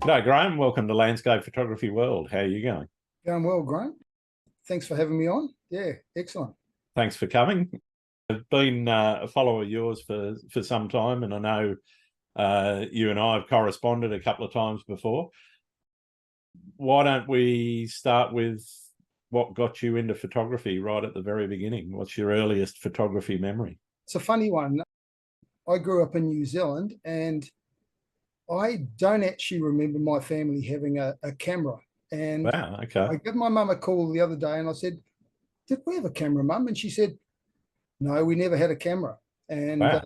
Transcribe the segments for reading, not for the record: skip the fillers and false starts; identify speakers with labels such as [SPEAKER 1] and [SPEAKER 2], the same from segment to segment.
[SPEAKER 1] G'day, Graeme. Welcome to Landscape Photography World. How are you going?
[SPEAKER 2] Going well, Graeme. Thanks for having me on. Yeah, excellent.
[SPEAKER 1] Thanks for coming. I've been a follower of yours for some time, and I know you and I have corresponded a couple of times before. Why don't we start with what got you into photography right at the very beginning? What's your earliest photography memory?
[SPEAKER 2] It's a funny one. I grew up in New Zealand, and I don't actually remember my family having a camera. And
[SPEAKER 1] Wow, okay.
[SPEAKER 2] I gave my mum a call the other day and I said, "Did we have a camera, Mum?" And she said, "No, we never had a camera." And
[SPEAKER 1] Wow.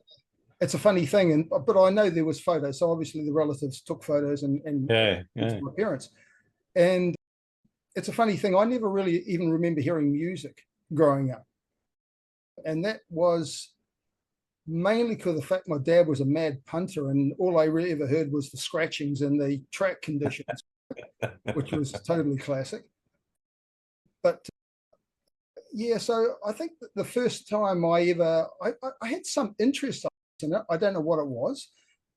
[SPEAKER 2] it's a funny thing. But I know there was photos. So obviously the relatives took photos and
[SPEAKER 1] Yeah.
[SPEAKER 2] to my parents. And it's a funny thing. I never really even remember hearing music growing up. And that was mainly because of the fact my dad was a mad punter, and all I really ever heard was the scratchings and the track conditions, which was totally classic. But yeah, so I think that the first time I had some interest in it. I don't know what it was.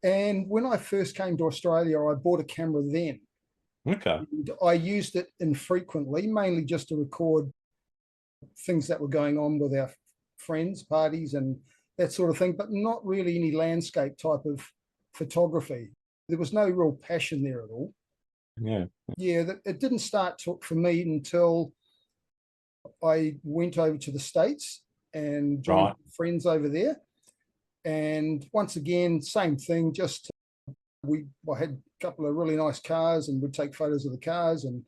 [SPEAKER 2] And when I first came to Australia, I bought a camera then.
[SPEAKER 1] Okay.
[SPEAKER 2] And I used it infrequently, mainly just to record things that were going on with our friends, parties, and that sort of thing, but not really any landscape type of photography. There was no real passion there at all.
[SPEAKER 1] Yeah.
[SPEAKER 2] Yeah, it didn't start for me until I went over to the States and joined friends over there. And once again, same thing, just I had a couple of really nice cars and would take photos of the cars and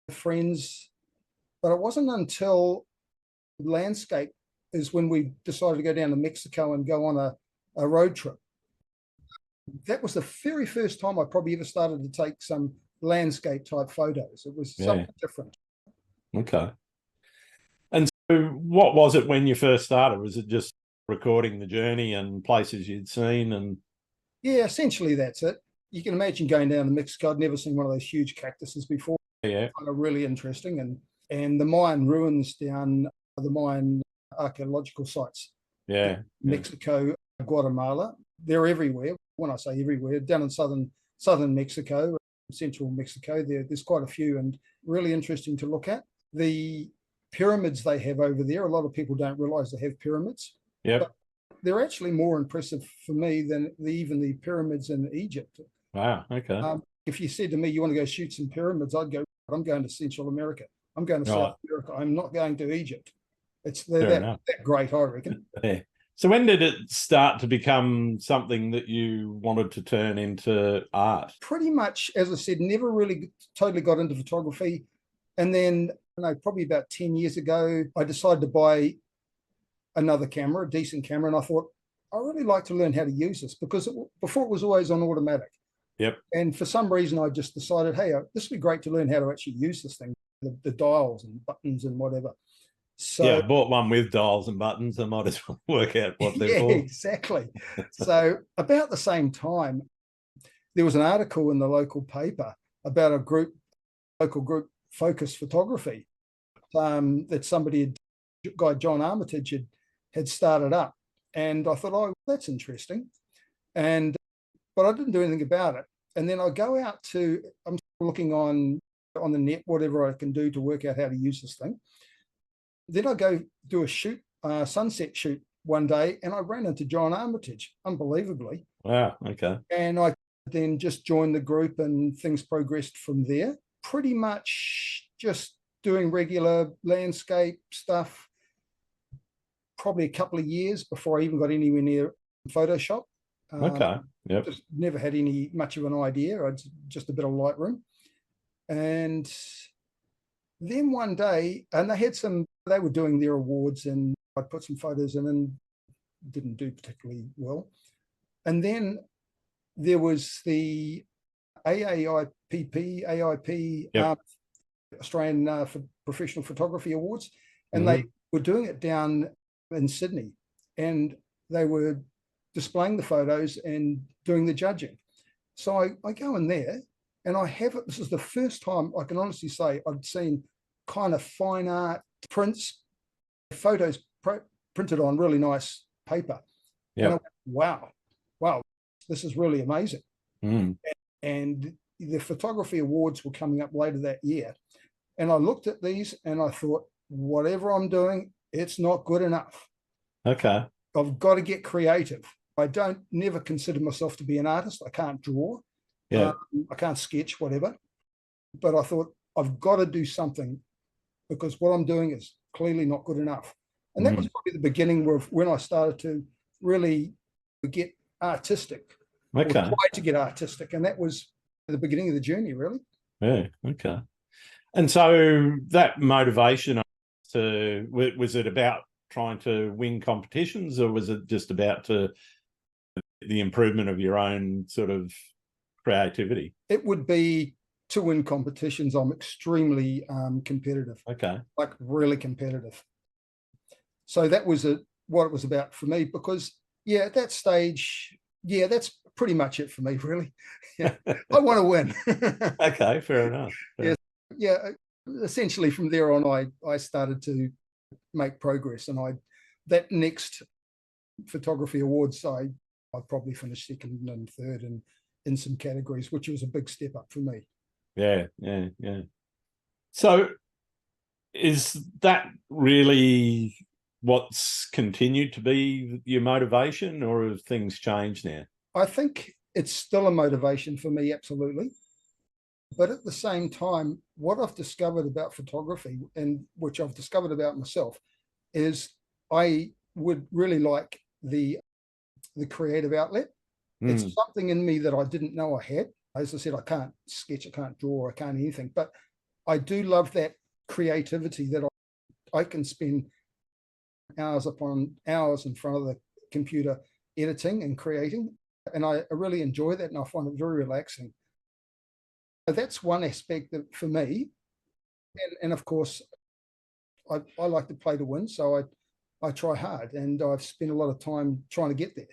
[SPEAKER 2] friends. But it wasn't until landscape is when we decided to go down to Mexico and go on a road trip. That was the very first time I probably ever started to take some landscape type photos. It was something different.
[SPEAKER 1] Okay. And so what was it when you first started? Was it just recording the journey and places you'd seen? And
[SPEAKER 2] yeah, essentially that's it. You can imagine going down to Mexico. I'd never seen one of those huge cactuses before.
[SPEAKER 1] Yeah.
[SPEAKER 2] Kind of really interesting. And the Mayan ruins down the Mayan archaeological sites.
[SPEAKER 1] Yeah.
[SPEAKER 2] Mexico, Guatemala, they're everywhere. When I say everywhere, down in southern Mexico, central Mexico, there's quite a few and really interesting to look at. The pyramids they have over there, a lot of people don't realize they have pyramids.
[SPEAKER 1] Yeah.
[SPEAKER 2] They're actually more impressive for me than even the pyramids in Egypt.
[SPEAKER 1] Wow. Okay.
[SPEAKER 2] If you said to me, you want to go shoot some pyramids, I'd go, I'm going to Central America. I'm going to South America. I'm not going to Egypt. They're that great, I reckon.
[SPEAKER 1] Yeah. So when did it start to become something that you wanted to turn into art?
[SPEAKER 2] Pretty much, as I said, never really totally got into photography. And then, probably about 10 years ago, I decided to buy another camera, a decent camera. And I thought, I really like to learn how to use this because before it was always on automatic.
[SPEAKER 1] Yep.
[SPEAKER 2] And for some reason, I just decided, hey, this would be great to learn how to actually use this thing, the dials and buttons and whatever. So
[SPEAKER 1] yeah, I bought one with dials and buttons. I might as well work out what they're for.
[SPEAKER 2] Exactly. So about the same time, there was an article in the local paper about a local group Focus Photography that guy John Armitage had started up. And I thought, oh, that's interesting. But I didn't do anything about it. And then I go out I'm looking on the net, whatever I can do to work out how to use this thing. Then I go do a sunset shoot one day, and I ran into John Armitage, unbelievably.
[SPEAKER 1] Wow, okay.
[SPEAKER 2] And I then just joined the group, and things progressed from there. Pretty much just doing regular landscape stuff, probably a couple of years before I even got anywhere near Photoshop.
[SPEAKER 1] Okay, yep.
[SPEAKER 2] Just never had much of an idea. Just a bit of Lightroom. And then one day, and they were doing their awards, and I put some photos in and didn't do particularly well. And then there was the AIP,
[SPEAKER 1] yep.
[SPEAKER 2] Australian for Professional Photography Awards, and they were doing it down in Sydney, and they were displaying the photos and doing the judging. So I go in there, and I have it. This is the first time I can honestly say I'd seen kind of fine art prints, photos printed on really nice paper.
[SPEAKER 1] Yeah.
[SPEAKER 2] Wow, this is really amazing. and the photography awards were coming up later that year. And I looked at these and I thought, whatever I'm doing, it's not good enough.
[SPEAKER 1] Okay.
[SPEAKER 2] I've got to get creative. I don't never consider myself to be an artist. I can't draw.
[SPEAKER 1] Yeah.
[SPEAKER 2] I can't sketch, whatever. But I thought, I've got to do something, because what I'm doing is clearly not good enough. And that was probably the beginning of when I started to really get artistic.
[SPEAKER 1] Okay.
[SPEAKER 2] Or try to get artistic. And that was the beginning of the journey, really.
[SPEAKER 1] Yeah. Okay. And so that motivation was it about trying to win competitions, or was it just about the improvement of your own sort of creativity?
[SPEAKER 2] It would be to win competitions. I'm extremely competitive.
[SPEAKER 1] Okay.
[SPEAKER 2] Like really competitive. So that was what it was about for me, because at that stage, that's pretty much it for me, really. Yeah, I want to win.
[SPEAKER 1] Okay, fair enough.
[SPEAKER 2] Yeah. Essentially from there on, I started to make progress, and that next photography awards, I probably finished second and third in some categories, which was a big step up for me.
[SPEAKER 1] Yeah. So is that really what's continued to be your motivation, or have things changed now?
[SPEAKER 2] I think it's still a motivation for me, absolutely. But at the same time, what I've discovered about photography, and which I've discovered about myself, is I would really like the creative outlet. It's something in me that I didn't know I had. As I said, I can't sketch, I can't draw, I can't anything, but I do love that creativity that I can spend hours upon hours in front of the computer editing and creating. And I really enjoy that, and I find it very relaxing. So that's one aspect that for me. And of course, I like to play to win, so I try hard, and I've spent a lot of time trying to get there.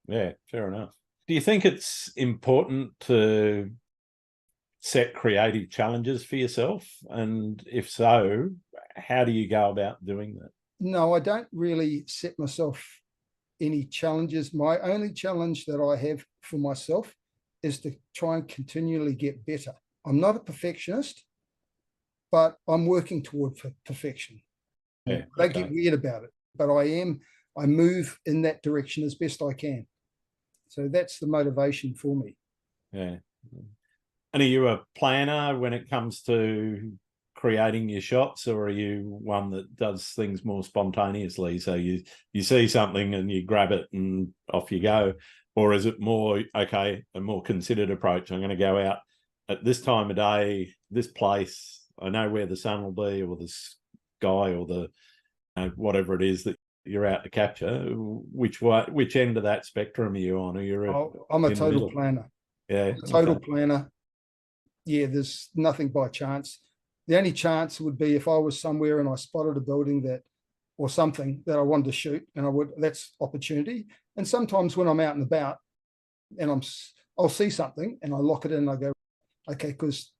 [SPEAKER 1] Yeah, fair enough. Do you think it's important to set creative challenges for yourself? And if so, how do you go about doing that?
[SPEAKER 2] No, I don't really set myself any challenges. My only challenge that I have for myself is to try and continually get better. I'm not a perfectionist, but I'm working toward perfection.
[SPEAKER 1] Yeah,
[SPEAKER 2] Don't get weird about it, but I move in that direction as best I can. So that's the motivation for me.
[SPEAKER 1] Yeah. And are you a planner when it comes to creating your shots, or are you one that does things more spontaneously? So you see something and you grab it and off you go? Or is it more, okay, a more considered approach? I'm going to go out at this time of day, this place, I know where the sun will be, or the sky, or the whatever it is that you're out to capture. Which end of that spectrum are you on? Are you
[SPEAKER 2] I'm a total planner.
[SPEAKER 1] Yeah,
[SPEAKER 2] I'm a total planner. Yeah, there's nothing by chance. The only chance would be if I was somewhere and I spotted a building or something that I wanted to shoot, and that's opportunity. And sometimes when I'm out and about and I'll see something and I lock it in and I go, okay, because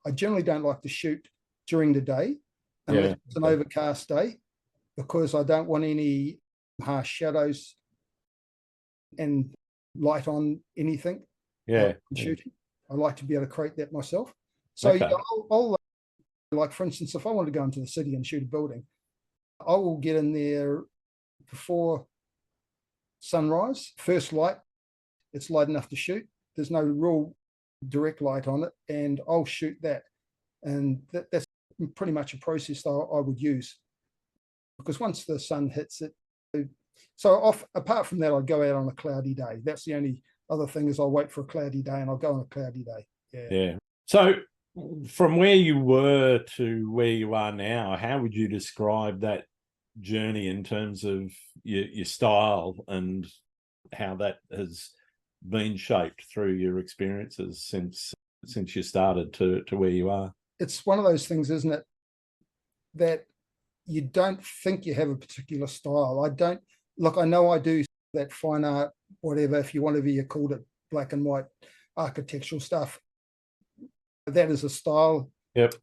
[SPEAKER 2] I generally don't like to shoot during the day unless it's an overcast day, because I don't want any harsh shadows and light on anything. Shooting. I like to be able to create that myself. So I'll like, for instance, if I want to go into the city and shoot a building, I will get in there before sunrise, first light. It's light enough to shoot. There's no real direct light on it, and I'll shoot that. And that's pretty much a process that I would use, because once the sun hits it, so apart from that, I'd go out on a cloudy day. That's the only other thing, is I'll wait for a cloudy day and I'll go on a cloudy day.
[SPEAKER 1] Yeah. So from where you were to where you are now, how would you describe that journey in terms of your style, and how that has been shaped through your experiences since you started to where you are?
[SPEAKER 2] It's one of those things, isn't it, that you don't think you have a particular style. I know I do that fine art, whatever, if you want to be, you called it black and white architectural stuff. That is a style.
[SPEAKER 1] Yep.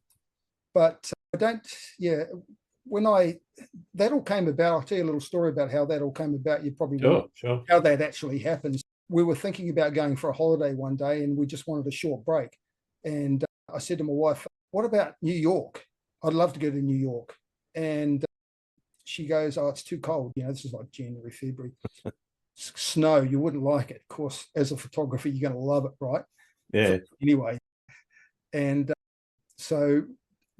[SPEAKER 2] But I don't, that all came about. I'll tell you a little story about how that all came about. You probably
[SPEAKER 1] sure.
[SPEAKER 2] how that actually happens. we were thinking about going for a holiday one day, and we just wanted a short break. And I said to my wife, what about New York? I'd love to go to New York. And she goes, oh, it's too cold. This is like January, February. Snow, you wouldn't like it. Of course, as a photographer, you're going to love it, right?
[SPEAKER 1] Yeah.
[SPEAKER 2] Anyway, and so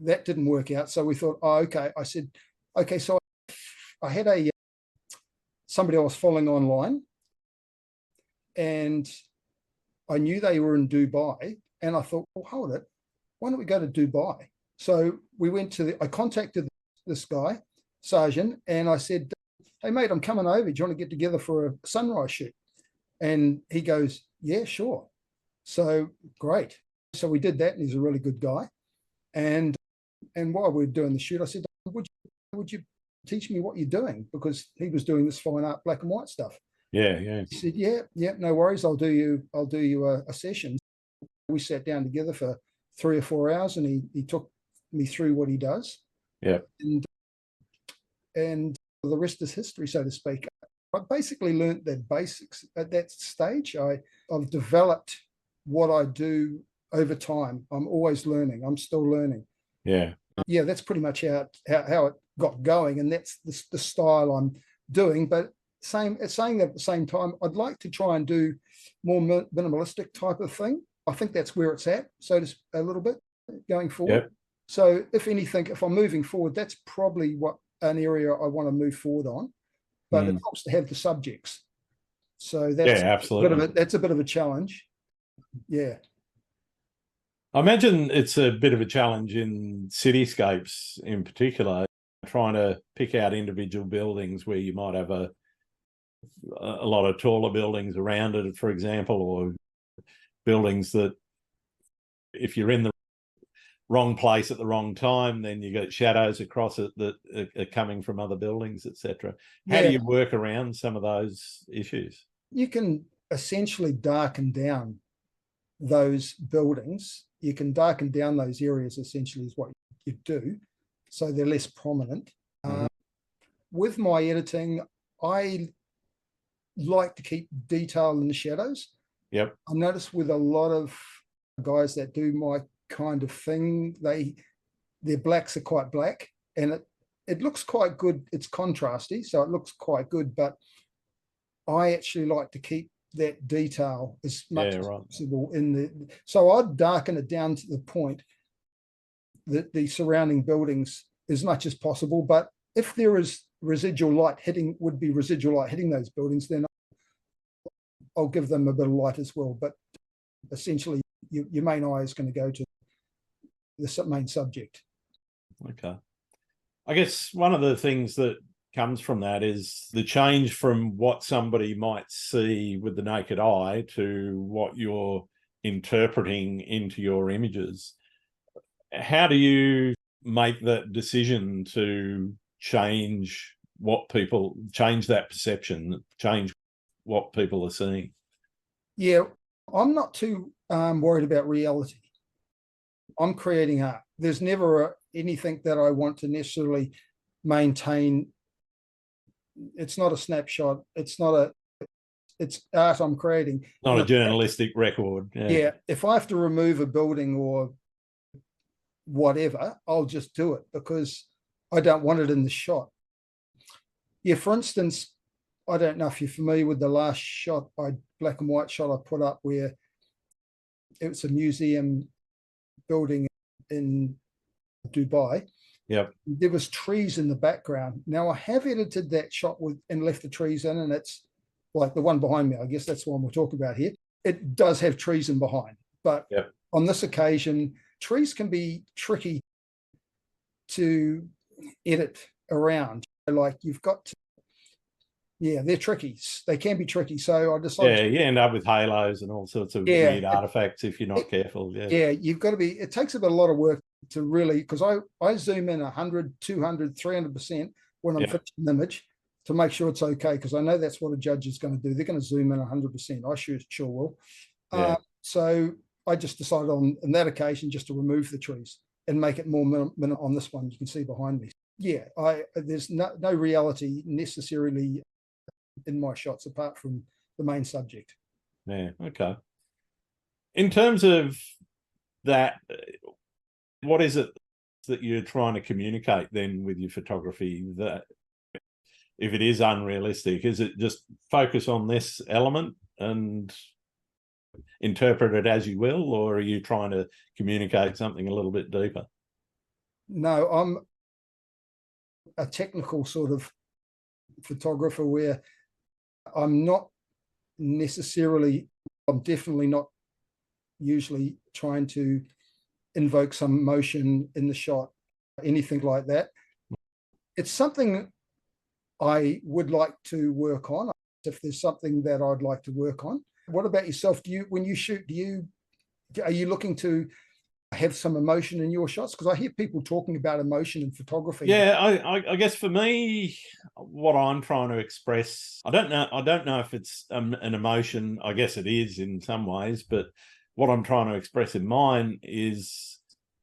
[SPEAKER 2] that didn't work out. So we thought, oh, okay. I said, okay. So I had somebody I was following online, and I knew they were in Dubai, and I thought, well, hold it. Why don't we go to Dubai? So we went I contacted this guy, Sargent, and I said, hey, mate, I'm coming over. Do you want to get together for a sunrise shoot? And he goes, yeah, sure. So great. So we did that, and he's a really good guy. And while we were doing the shoot, I said, would you teach me what you're doing? Because he was doing this fine art black and white stuff.
[SPEAKER 1] Yeah.
[SPEAKER 2] He said, yeah, no worries. I'll do you a session. We sat down together for 3 or 4 hours, and he took me through what he does.
[SPEAKER 1] Yeah.
[SPEAKER 2] And the rest is history, so to speak. I basically learned the basics at that stage. I've developed what I do over time. I'm always learning. I'm still learning.
[SPEAKER 1] Yeah.
[SPEAKER 2] Yeah, that's pretty much how it got going, and that's the style I'm doing. But saying that at the same time, I'd like to try and do more minimalistic type of thing. I think that's where it's at, so to a little bit going forward.
[SPEAKER 1] Yep.
[SPEAKER 2] So if anything, if I'm moving forward, that's probably what an area I want to move forward on. But it helps to have the subjects. So that's
[SPEAKER 1] absolutely.
[SPEAKER 2] That's a bit of a challenge. Yeah.
[SPEAKER 1] I imagine it's a bit of a challenge in cityscapes in particular, trying to pick out individual buildings where you might have a lot of taller buildings around it, for example, or buildings that if you're in the wrong place at the wrong time, then you get shadows across it that are coming from other buildings, etc. How do you work around some of those issues?
[SPEAKER 2] You can essentially darken down those buildings. You can darken down those areas, essentially, is what you do, so they're less prominent. With my editing, I like to keep detail in the shadows.
[SPEAKER 1] Yep.
[SPEAKER 2] I notice with a lot of guys that do my kind of thing, their blacks are quite black, and it looks quite good. It's contrasty, so it looks quite good, but I actually like to keep that detail as much as possible so I'd darken it down to the point that the surrounding buildings as much as possible. But if there is residual light hitting those buildings, then I'll give them a bit of light as well. But essentially, your main eye is going to go to the main subject.
[SPEAKER 1] Okay. I guess one of the things that comes from that is the change from what somebody might see with the naked eye to what you're interpreting into your images. How do you make that decision to change that perception, change what people are seeing? Yeah,
[SPEAKER 2] I'm not too worried about reality. I'm creating art. There's never anything that I want to necessarily maintain. It's not a snapshot. It's art I'm creating.
[SPEAKER 1] Not a journalistic record.
[SPEAKER 2] Yeah. If I have to remove a building or whatever, I'll just do it because I don't want it in the shot. Yeah. For instance, I don't know if you're familiar with the last black and white shot I put up, where it was a museum building in Dubai.
[SPEAKER 1] Yep.
[SPEAKER 2] There was trees in the background. Now I have edited that shot and left the trees in, and it's like the one behind me. I guess that's the one we'll talk about here. It does have trees in behind, but on this occasion, trees can be tricky to edit around. Like you've got to, they're tricky. They can be tricky. So I decided.
[SPEAKER 1] You end up with halos and all sorts of weird artifacts if you're not careful.
[SPEAKER 2] Yeah, you've got to be. It takes a lot of work to really, because I zoom in 100, 200, 300% when I'm finishing an image to make sure it's okay, because I know that's what a judge is going to do. They're going to zoom in 100%. I sure will. So I just decided on that occasion just to remove the trees and make it more minimal. On this one, you can see behind me. Yeah, there's no reality necessarily in my shots apart from the main subject.
[SPEAKER 1] Yeah. Okay. In terms of that, what is it that you're trying to communicate then with your photography? That if it is unrealistic, is it just focus on this element and interpret it as you will, or are you trying to communicate something a little bit deeper?
[SPEAKER 2] No, I'm a technical sort of photographer where I'm not necessarily, I'm definitely not usually trying to invoke some motion in the shot, anything like that. It's something I would like to work on. If there's something that I'd like to work on. What about yourself? When you shoot, are you looking to have some emotion in your shots? Because I hear people talking about emotion in photography.
[SPEAKER 1] Yeah, I guess for me, what I'm trying to express, I don't know if it's an emotion. I guess it is in some ways, but what I'm trying to express in mine is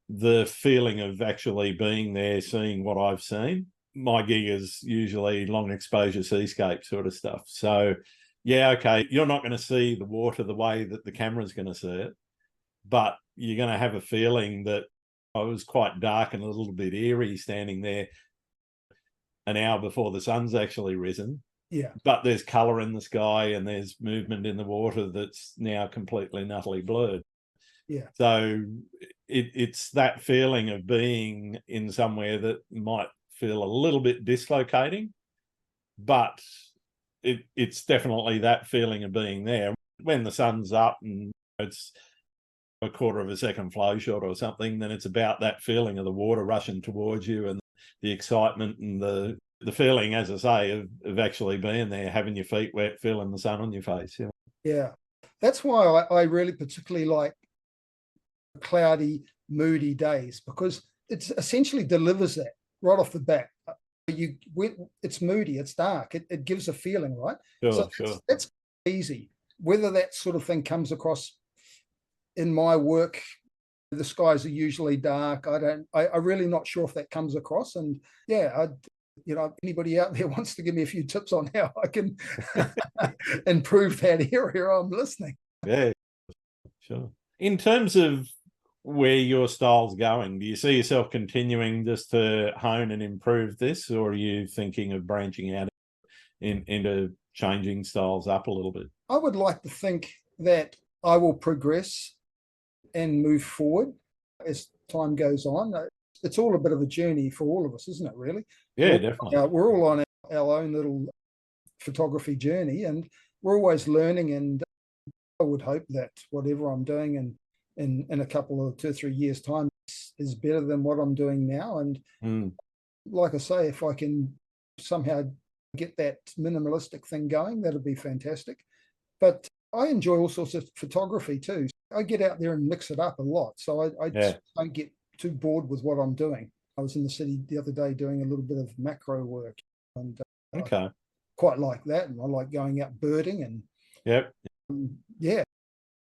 [SPEAKER 1] the feeling of actually being there, seeing what I've seen. My gig is usually long exposure seascape sort of stuff. So yeah, okay, you're not going to see the water the way that the camera's going to see it, but you're going to have a feeling that I was quite dark and a little bit eerie standing there an hour before the sun's actually risen.
[SPEAKER 2] Yeah.
[SPEAKER 1] But there's colour in the sky and there's movement in the water that's now completely and utterly blurred.
[SPEAKER 2] Yeah.
[SPEAKER 1] So it's that feeling of being in somewhere that might feel a little bit dislocating, but it's definitely that feeling of being there. When the sun's up and it's a quarter of a second flow shot or something, then it's about that feeling of the water rushing towards you and the excitement and the feeling, as I say, of actually being there, having your feet wet, feeling the sun on your face.
[SPEAKER 2] Yeah. That's why I really particularly like cloudy, moody days, because it essentially delivers that right off the bat. It's moody, it's dark, it gives a feeling, right?
[SPEAKER 1] Sure.
[SPEAKER 2] That's easy. Whether that sort of thing comes across in my work, the skies are usually dark. I'm really not sure if that comes across. And yeah, anybody out there wants to give me a few tips on how I can improve that area, I'm listening.
[SPEAKER 1] Yeah, sure. In terms of where your style's going, do you see yourself continuing just to hone and improve this, or are you thinking of branching out into changing styles up a little bit?
[SPEAKER 2] I would like to think that I will progress and move forward as time goes on. It's all a bit of a journey for all of us, isn't it, really?
[SPEAKER 1] Yeah, definitely.
[SPEAKER 2] We're all on our own little photography journey, and we're always learning, and I would hope that whatever I'm doing in a couple of 2 or 3 years' time is better than what I'm doing now. And like I say, if I can somehow get that minimalistic thing going, that'd be fantastic. But I enjoy all sorts of photography too. I get out there and mix it up a lot, so I don't get too bored with what I'm doing. I was in the city the other day doing a little bit of macro work, and I quite like that, and I like going out birding, and yeah,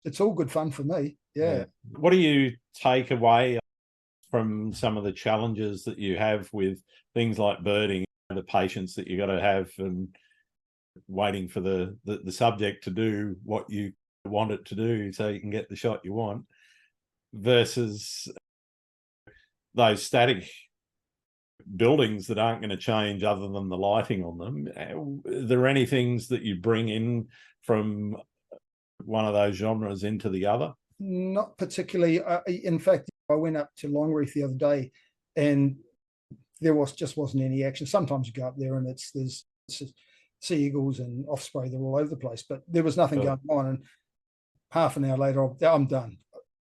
[SPEAKER 2] it's all good fun for me. Yeah.
[SPEAKER 1] What do you take away from some of the challenges that you have with things like birding, the patience that you got to have and waiting for the subject to do what you want it to do so you can get the shot you want, versus those static buildings that aren't going to change other than the lighting on them? Are there any things that you bring in from one of those genres into the other?
[SPEAKER 2] Not particularly. In fact, I went up to Longreef the other day, and there just wasn't any action. Sometimes you go up there and there's sea eagles and osprey, they're all over the place, but there was nothing going on. And half an hour later, I'm done.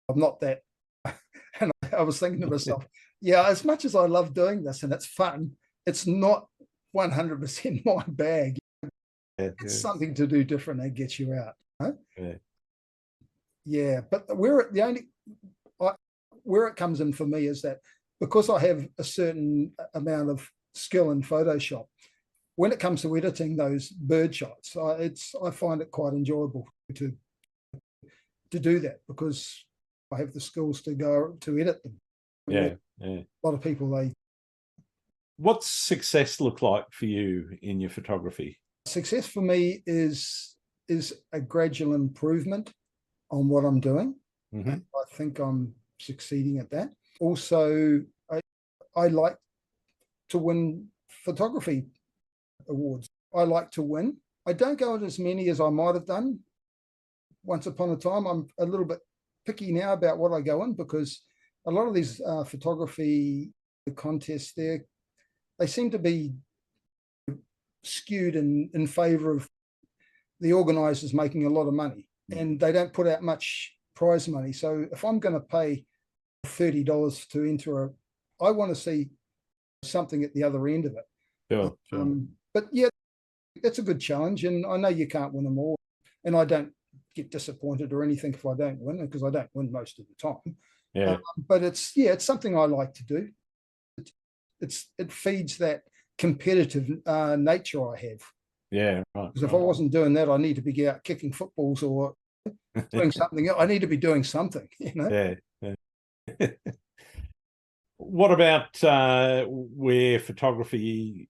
[SPEAKER 2] I'm not that. And I was thinking to myself, yeah, as much as I love doing this and it's fun, it's not 100% my bag. It's something to do different that gets you out. Huh? Yeah, but where it comes in for me is that because I have a certain amount of skill in Photoshop, when it comes to editing those bird shots, I find it quite enjoyable to do that, because I have the skills to go to edit them.
[SPEAKER 1] Yeah.
[SPEAKER 2] A lot of people,
[SPEAKER 1] What's success look like for you in your photography?
[SPEAKER 2] Success for me is is a gradual improvement on what I'm doing.
[SPEAKER 1] Mm-hmm.
[SPEAKER 2] I think I'm succeeding at that. Also, I like to win photography awards. I like to win. I don't go at as many as I might have done once upon a time. I'm a little bit picky now about what I go in, because a lot of these photography contests, they seem to be skewed in favor of the organisers making a lot of money, and they don't put out much prize money. So if I'm going to pay $30 to enter I want to see something at the other end of it.
[SPEAKER 1] Sure.
[SPEAKER 2] But yeah, it's a good challenge, and I know you can't win them all, and I don't get disappointed or anything if I don't win, because I don't win most of the time.
[SPEAKER 1] Yeah.
[SPEAKER 2] But it's something I like to do. It feeds that competitive nature I have.
[SPEAKER 1] Yeah, right.
[SPEAKER 2] Because if I wasn't doing that, I need to be out kicking footballs or doing something else. I need to be doing something,
[SPEAKER 1] Yeah. What about where photography,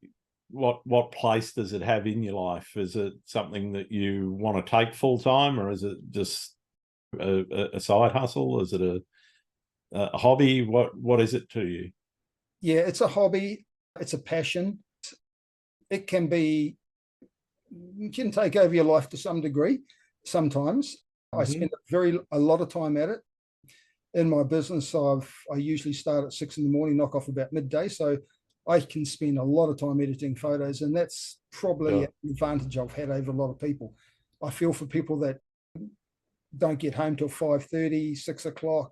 [SPEAKER 1] what place does it have in your life? Is it something that you want to take full time, or is it just a side hustle? Is it a hobby? What is it to you?
[SPEAKER 2] Yeah, it's a hobby. It's a passion. It can take over your life to some degree sometimes. I spend a lot of time at it. In my business, I usually start at 6 a.m, knock off about midday. So I can spend a lot of time editing photos, and that's probably an advantage I've had over a lot of people. I feel for people that don't get home till 5:30, 6 o'clock,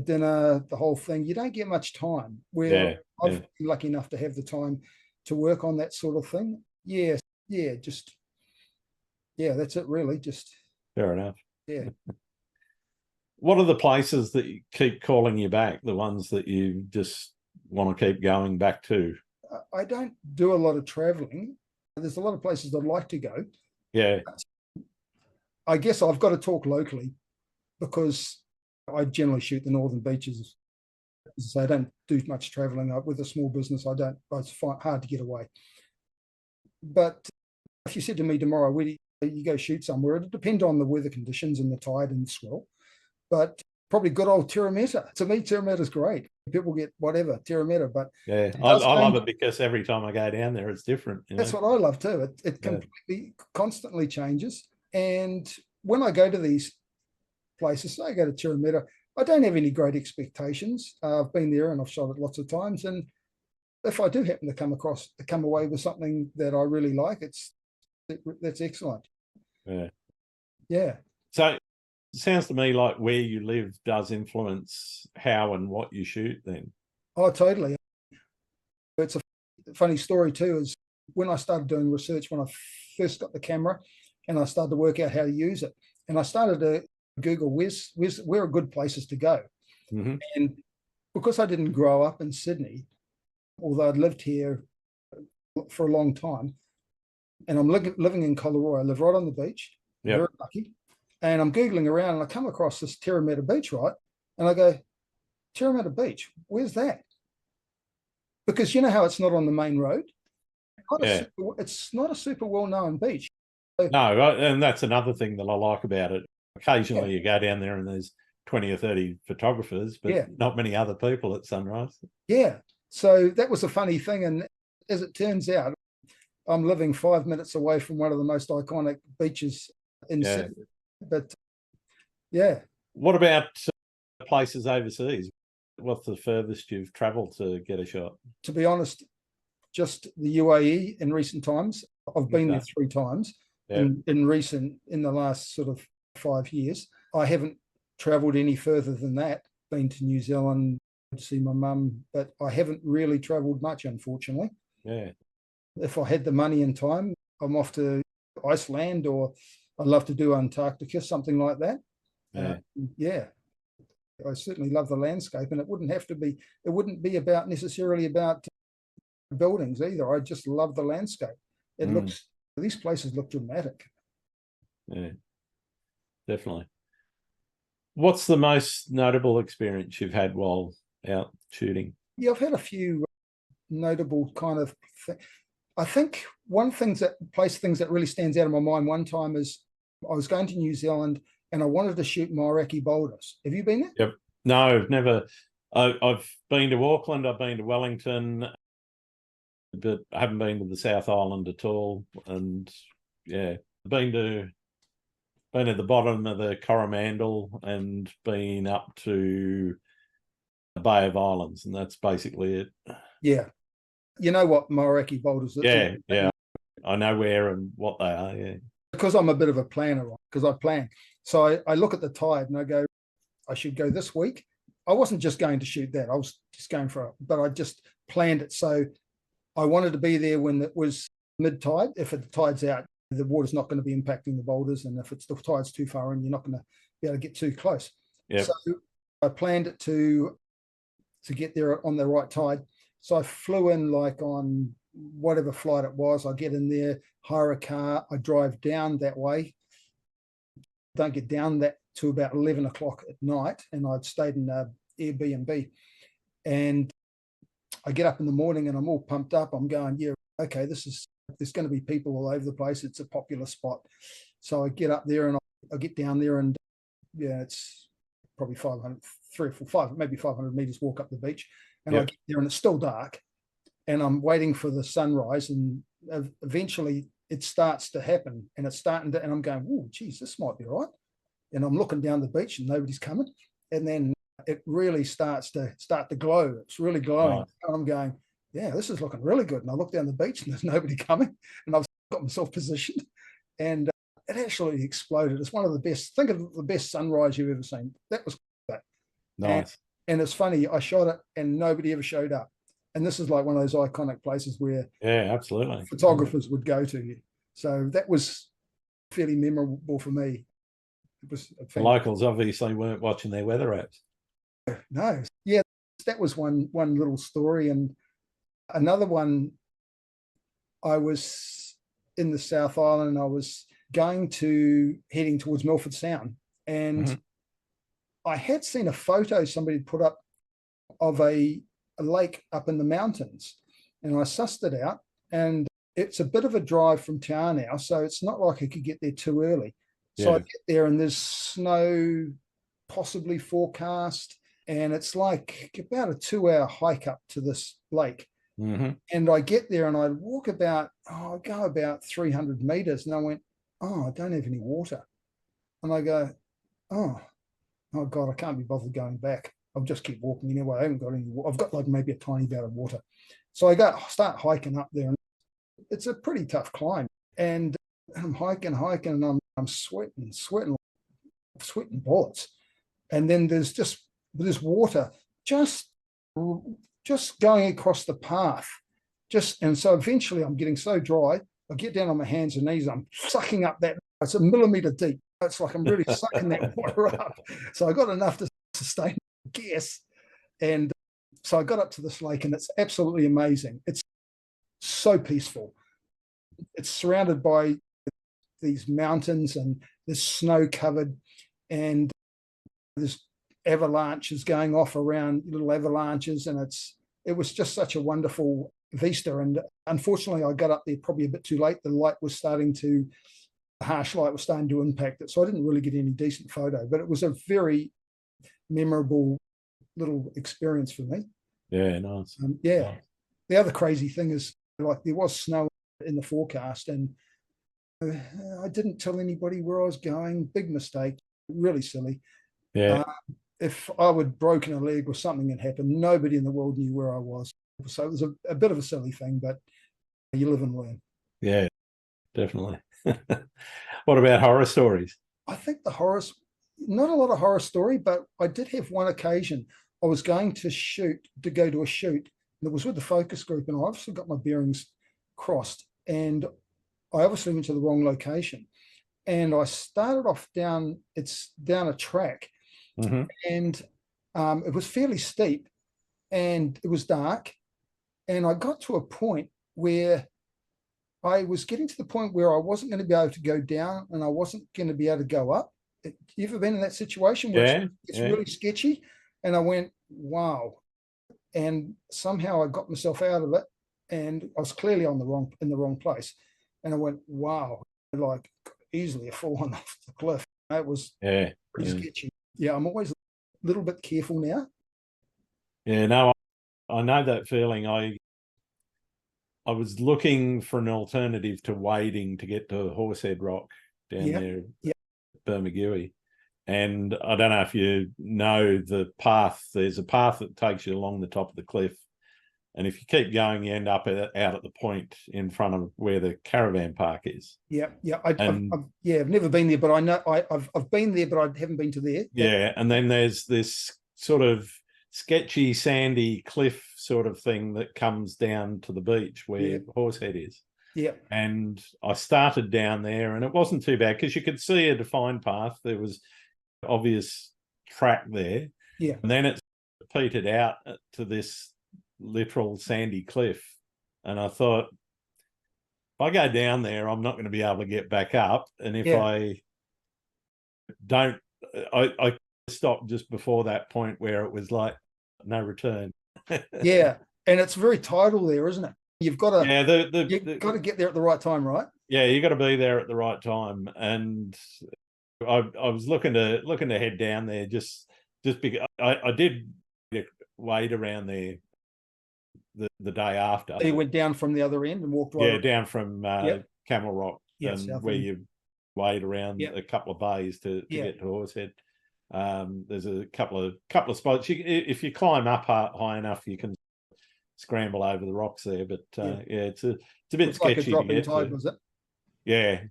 [SPEAKER 2] dinner, the whole thing. You don't get much time. Where I've been lucky enough to have the time to work on that sort of thing. That's it really. Just
[SPEAKER 1] fair enough.
[SPEAKER 2] Yeah.
[SPEAKER 1] What are the places that keep calling you back? The ones that you just want to keep going back to?
[SPEAKER 2] I don't do a lot of traveling. There's a lot of places I'd like to go.
[SPEAKER 1] Yeah.
[SPEAKER 2] I guess I've got to talk locally, because I generally shoot the northern beaches. So I don't do much traveling. With a small business, it's hard to get away. But if you said to me tomorrow, where do you go shoot somewhere, it'd depend on the weather conditions and the tide and the swell. But probably good old Tirrametta. To me, Tirrameta's great. People get whatever, Tirrametta. But
[SPEAKER 1] yeah, I love it because every time I go down there, it's different.
[SPEAKER 2] That's what I love too. It completely, constantly changes. And when I go to these places, I go to Tirrametta, I don't have any great expectations. I've been there and I've shot it lots of times. And if I do happen to come away with something that I really like, that's excellent. Yeah.
[SPEAKER 1] So it sounds to me like where you live does influence how and what you shoot then.
[SPEAKER 2] Oh, totally. It's a funny story too, is when I started doing research, when I first got the camera and I started to work out how to use it, and I started to Google where are good places to go. And because I didn't grow up in Sydney, although I'd lived here for a long time, and I'm living in Collaroy, I live right on the beach, very lucky. And I'm Googling around and I come across this Tirrametta Beach, right? And I go, Tirrametta Beach, where's that? Because you know how it's not on the main road? It's not a super well-known beach.
[SPEAKER 1] No, and that's another thing that I like about it. Occasionally you go down there and there's 20 or 30 photographers, but not many other people at sunrise. Yeah.
[SPEAKER 2] So that was a funny thing. And as it turns out, I'm living 5 minutes away from one of the most iconic beaches in Sydney. But
[SPEAKER 1] what about places overseas? What's the furthest you've traveled to get a shot?
[SPEAKER 2] To be honest, just the UAE in recent times. I've been there 3 times in the last sort of 5 years. I haven't traveled any further than that. Been to New Zealand to see my mum, but I haven't really traveled much, unfortunately. If I had the money and time, I'm off to Iceland, or I'd love to do Antarctica, something like that. I certainly love the landscape, and it wouldn't be necessarily about buildings either. I just love the landscape. These places look dramatic.
[SPEAKER 1] Yeah, definitely. What's the most notable experience you've had while out shooting?
[SPEAKER 2] Yeah, I've had a few notable kind of I think one thing that really stands out in my mind one time is I was going to New Zealand and I wanted to shoot Maoraki boulders. Have you been there?
[SPEAKER 1] Yep. No, never. I've been to Auckland, I've been to Wellington, but I haven't been to the South Island at all. And yeah, been at the bottom of the Coromandel and been up to the Bay of Islands, and that's basically it.
[SPEAKER 2] Yeah. You know what Maoraki boulders are?
[SPEAKER 1] Yeah, yeah. I know where and what they are, yeah.
[SPEAKER 2] Because I'm a bit of a planner, because I plan. So I look at the tide and I go, I should go this week. I wasn't just going to shoot that. I was just going for it, but I just planned it. So I wanted to be there when it was mid-tide. If the tide's out, the water's not going to be impacting the boulders. And if the tide's too far in, you're not going to be able to get too close.
[SPEAKER 1] Yep.
[SPEAKER 2] So I planned it to get there on the right tide. So I flew in like on whatever flight it was. I get in there, hire a car. I drive down that way. Don't get down that to about 11 o'clock at night. And I'd stayed in Airbnb. And I get up in the morning and I'm all pumped up. I'm going, yeah, okay, there's going to be people all over the place. It's a popular spot. So I get up there and I get down there and yeah, it's probably 500 meters walk up the beach. And yep. I get there and it's still dark and I'm waiting for the sunrise and eventually it starts to happen and it's starting to, and I'm going, oh, geez, this might be right. And I'm looking down the beach and nobody's coming. And then it really starts to glow. It's really glowing. Oh. And I'm going, yeah, this is looking really good. And I look down the beach and there's nobody coming. And I've got myself positioned and it actually exploded. It's one of the best, think of the best sunrise you've ever seen. That was that.
[SPEAKER 1] Nice.
[SPEAKER 2] And it's funny, I shot it and nobody ever showed up. And this is like one of those iconic places where
[SPEAKER 1] absolutely
[SPEAKER 2] photographers would go to. So that was fairly memorable for me. It was
[SPEAKER 1] the locals obviously weren't watching their weather apps.
[SPEAKER 2] No. Yeah, that was one little story. And another one, I was in the South Island and I was heading towards Milford Sound. And I had seen a photo somebody put up of a lake up in the mountains. And I sussed it out. And it's a bit of a drive from town now. So it's not like I could get there too early. So I get there and there's snow possibly forecast. And it's like about a 2-hour hike up to this lake. And I get there and I walk I go about 300 meters and I went, oh, I don't have any water. And I go, oh God, I can't be bothered going back. I'll just keep walking anyway. I haven't got any water. I've got like maybe a tiny bit of water. So I start hiking up there and it's a pretty tough climb. And I'm hiking and I'm sweating bullets. And then there's water just going across the path. And so eventually I'm getting so dry, I get down on my hands and knees, I'm sucking up it's a millimeter deep. It's like I'm really sucking that water up. So I got enough to sustain gas. And so I got up to this lake and it's absolutely amazing. It's so peaceful. It's surrounded by these mountains and there's snow covered and there's avalanches going off around, little avalanches, and it was just such a wonderful vista. And unfortunately I got up there probably a bit too late. The harsh light was starting to impact it, so I didn't really get any decent photo, but it was a very memorable little experience for me.
[SPEAKER 1] Yeah, nice.
[SPEAKER 2] Nice. The other crazy thing is, like, there was snow in the forecast and I didn't tell anybody where I was going. Big mistake, really silly.
[SPEAKER 1] Yeah.
[SPEAKER 2] If I would broken a leg or something had happened, nobody in the world knew where I was. So it was a bit of a silly thing, but you live and learn.
[SPEAKER 1] Yeah, definitely. What about horror stories?
[SPEAKER 2] I think not a lot of horror story, but I did have one occasion. I was going to go to a shoot, and it was with the focus group, and I obviously got my bearings crossed, and I obviously went to the wrong location. And I started off down a track, and it was fairly steep, and it was dark, and I got to a point where I was getting to the point where I wasn't going to be able to go down and I wasn't going to be able to go up. You ever been in that situation where it's really sketchy? And I went, wow. And somehow I got myself out of it and I was clearly in the wrong place. And I went, wow. Like, easily have fallen off the cliff. It was
[SPEAKER 1] Yeah.
[SPEAKER 2] pretty sketchy. Yeah, I'm always a little bit careful now.
[SPEAKER 1] Yeah, no, I know that feeling. I was looking for an alternative to wading to get to Horsehead Rock down there at Bermagui. And I don't know if you know the path. There's a path that takes you along the top of the cliff. And if you keep going, you end up out at the point in front of where the caravan park is.
[SPEAKER 2] Yeah. I've never been there, but I know I've been there, but I haven't been to there.
[SPEAKER 1] Yeah, and then there's this sort of sketchy, sandy cliff sort of thing that comes down to the beach where Horsehead is.
[SPEAKER 2] Yeah.
[SPEAKER 1] And I started down there, and it wasn't too bad because you could see a defined path. There was obvious track there.
[SPEAKER 2] Yeah.
[SPEAKER 1] And then it petered out to this literal sandy cliff. And I thought, if I go down there, I'm not going to be able to get back up. And if I don't, I stopped just before that point where it was like no return.
[SPEAKER 2] Yeah. And it's very tidal there, isn't it? You've got to,
[SPEAKER 1] you've
[SPEAKER 2] got to get there at the right time, right?
[SPEAKER 1] Yeah, you got to be there at the right time. And I was looking to head down there just because I did wade around there the day after.
[SPEAKER 2] So you went down from the other end and walked right.
[SPEAKER 1] Yeah, down from Camel Rock, and where you wade around a couple of bays to get to Horsehead. There's a couple of spots. If you climb up high enough, you can scramble over the rocks there. But it's a bit sketchy.
[SPEAKER 2] Like a drop in tide, was it?
[SPEAKER 1] Yeah.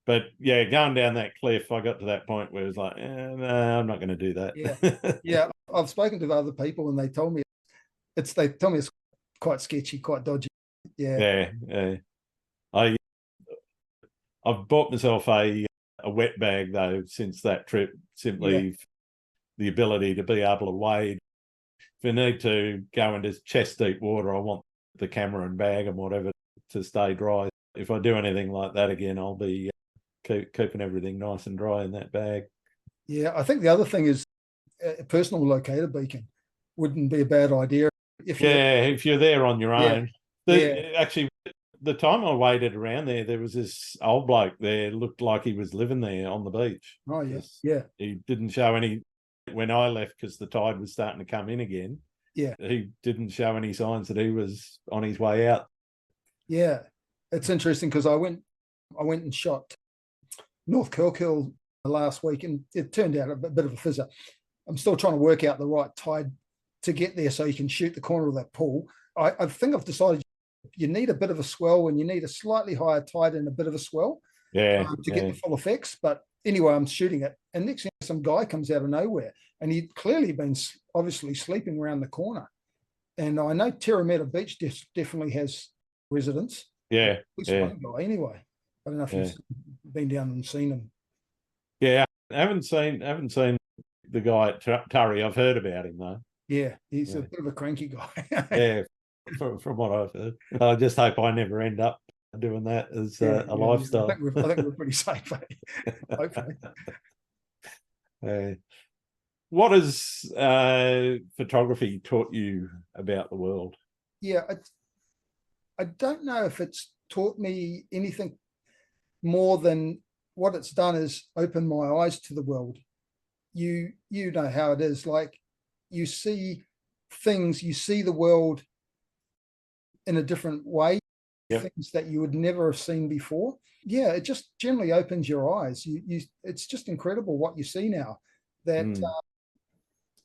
[SPEAKER 1] But yeah, going down that cliff, I got to that point where it was like, no, I'm not going to do that.
[SPEAKER 2] Yeah, I've spoken to other people, and they told me it's quite sketchy, quite dodgy.
[SPEAKER 1] Yeah. I've bought myself a wet bag though since that trip, simply the ability to be able to wade. If I need to go into chest deep water, I want the camera and bag and whatever to stay dry. If I do anything like that again, I'll be keeping everything nice and dry in that bag. Yeah,
[SPEAKER 2] I think the other thing is a personal locator beacon wouldn't be a bad idea.
[SPEAKER 1] If you're there on your own. Actually, the time I waded around there was this old bloke there, looked like he was living there on the beach.
[SPEAKER 2] Oh, yes. Yeah.
[SPEAKER 1] He didn't show any, when I left, because the tide was starting to come in again.
[SPEAKER 2] Yeah.
[SPEAKER 1] He didn't show any signs that he was on his way out.
[SPEAKER 2] Yeah. It's interesting because I went and shot North Kirkhill last week, and it turned out a bit of a fizzer. I'm still trying to work out the right tide to get there so you can shoot the corner of that pool. I think I've decided you need a bit of a swell, and you need a slightly higher tide and a bit of a swell to get the full effects. But anyway, I'm shooting it, and next thing some guy comes out of nowhere, and he'd clearly been obviously sleeping around the corner. And I know Terrameta Beach definitely has residents.
[SPEAKER 1] Yeah.
[SPEAKER 2] One guy anyway. I don't know if you've been down and seen him.
[SPEAKER 1] Yeah, I haven't seen the guy at Turry. I've heard about him though.
[SPEAKER 2] Yeah, he's a bit of a cranky guy.
[SPEAKER 1] Yeah, from what I've heard. I just hope I never end up doing that as a lifestyle.
[SPEAKER 2] I think we're pretty safe. Hopefully.
[SPEAKER 1] What has photography taught you about the world?
[SPEAKER 2] Yeah, I don't know if it's taught me anything more than what it's done is open my eyes to the world. You know how it is. Like, you see things, you see the world in a different way, things that you would never have seen before. Yeah, it just generally opens your eyes. It's just incredible what you see now that